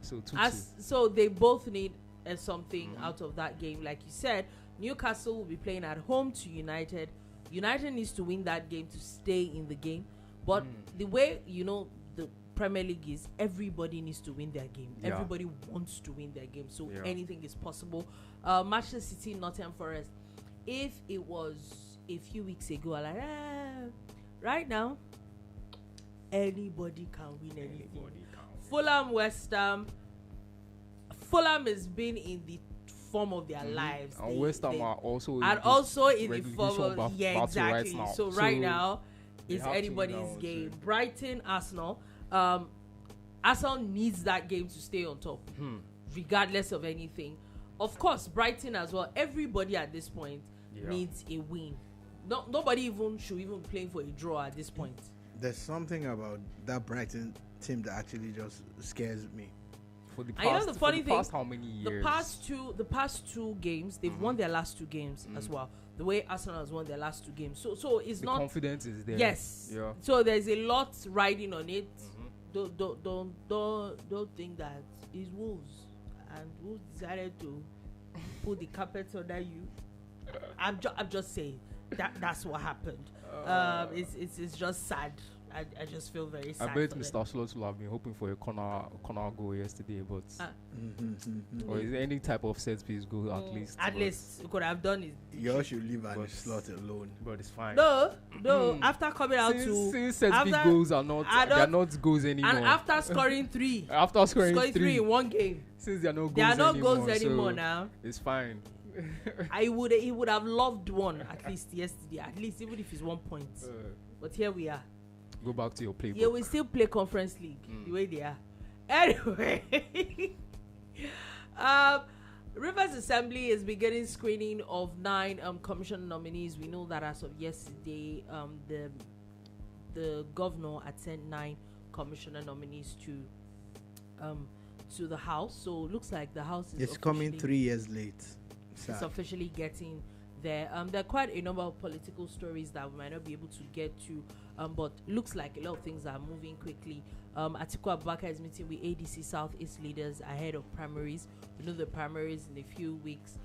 So 2-2. So they both need something out of that game, like you said. Newcastle will be playing at home to United. United needs to win that game to stay in the game. But the way, the Premier League is, everybody needs to win their game. Yeah. Everybody wants to win their game. So anything is possible. Manchester City, Nottingham Forest. If it was a few weeks ago, right now, anybody can win anything. Fulham, West Ham, Fulham has been in the form of their lives. And West Ham are also in the form of exactly. Right so right now, it's anybody's game. Brighton, Arsenal. Arsenal needs that game to stay on top, regardless of anything. Of course, Brighton as well. Everybody at this point needs a win. Nobody should even playing for a draw at this point. There's something about that Brighton team that actually just scares me. For the past how many years? The past two games, they've won their last two games as well. The way Arsenal has won their last two games, so it's not confidence is there. Yes. Yeah. So there's a lot riding on it. Don't think that it's Wolves and Wolves decided to put the carpet under you. I'm just saying that's what happened. It's just sad. I just feel very sad. I bet Mr. Slot will have been hoping for a corner goal yesterday, but or is there any type of set piece goal at least? At least you could have done it. You should leave a Slot alone. But it's fine. No. After coming out since set piece goals are not goals anymore. And after scoring three, scoring three in one game, since they are not goals anymore now. It's fine. He would have loved one at least yesterday. At least even if it's 1 point. But here we are. Go back to your playbook. Yeah, we still play Conference League the way they are. Anyway, Rivers Assembly is beginning screening of 9 commission nominees. We know that as of yesterday, the governor had sent 9 commissioner nominees to the House. So it looks like the House is coming 3 years late. It's officially getting there. There are quite a number of political stories that we might not be able to get to, but looks like a lot of things are moving quickly. Atiku Abubakar is meeting with ADC Southeast leaders ahead of primaries. We know the primaries in a few weeks.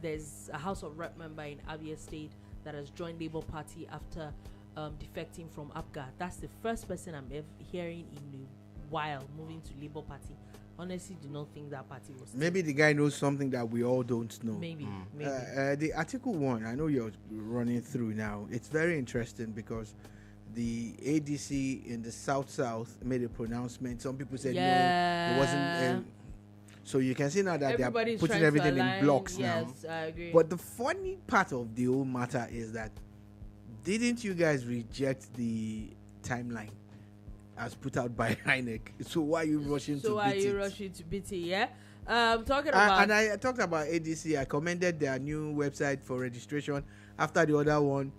There's a House of Rep member in Abia State that has joined Labour Party after defecting from APGA. That's the first person I'm ever hearing in a while moving to Labour Party. Honestly, do not think that party was. Maybe the guy knows something that we all don't know. Maybe. The article one, I know you're running through now. It's very interesting because the ADC in the South made a pronouncement. Some people said no, it wasn't. So you can see now that they're putting everything in blocks now. Yes, I agree. But the funny part of the whole matter is that didn't you guys reject the timeline as put out by INEC? So why are you rushing to beat it? Yeah. Talking about and I talked about ADC. I commended their new website for registration after the other one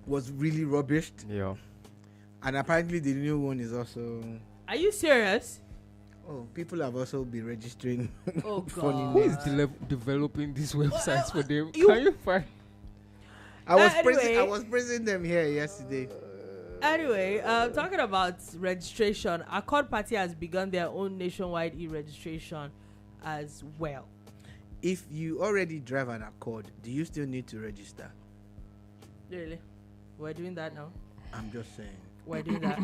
was really rubbish. Yeah. And apparently the new one is also. Are you serious? Oh, people have also been registering. Oh God. Who is developing these websites for them? Can you find? I was praising them here yesterday. Anyway, talking about registration, Accord Party has begun their own nationwide e-registration as well. If you already drive an Accord, do you still need to register? Really? We're doing that now? I'm just saying. We're doing that.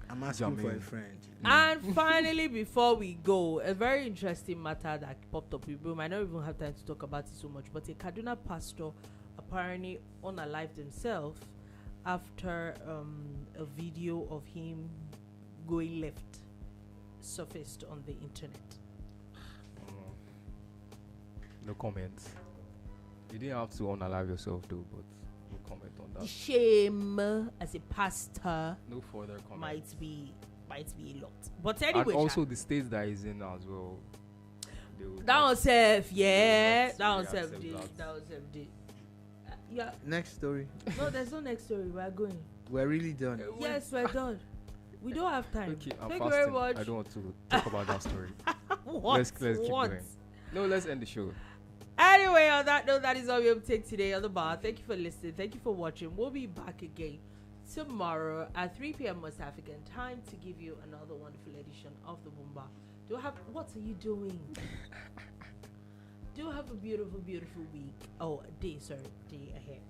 I'm asking for a friend. And finally, before we go, a very interesting matter that popped up. We might not even have time to talk about it so much, but a Kaduna pastor apparently unalived himself after a video of him going left surfaced on the internet. No comments. You didn't have to unalive yourself though, but no comment on that. The shame as a pastor no further comment. might be a lot. But anyway, and also the state that he's in as well. That was safe, yeah. That was safe. Yeah. Next story. No, there's no next story. We're going. We're really done. Yes, we're done. We don't have time. Okay, Thank you very much. I don't want to talk about that story. What? Let's keep going. No, let's end the show. Anyway, on that note, that is all we will take today on the bar. Thank you for listening. Thank you for watching. We'll be back again tomorrow at 3 p.m. West African time to give you another wonderful edition of the Boom Bar. What are you doing? Do have a beautiful, beautiful week. Day ahead.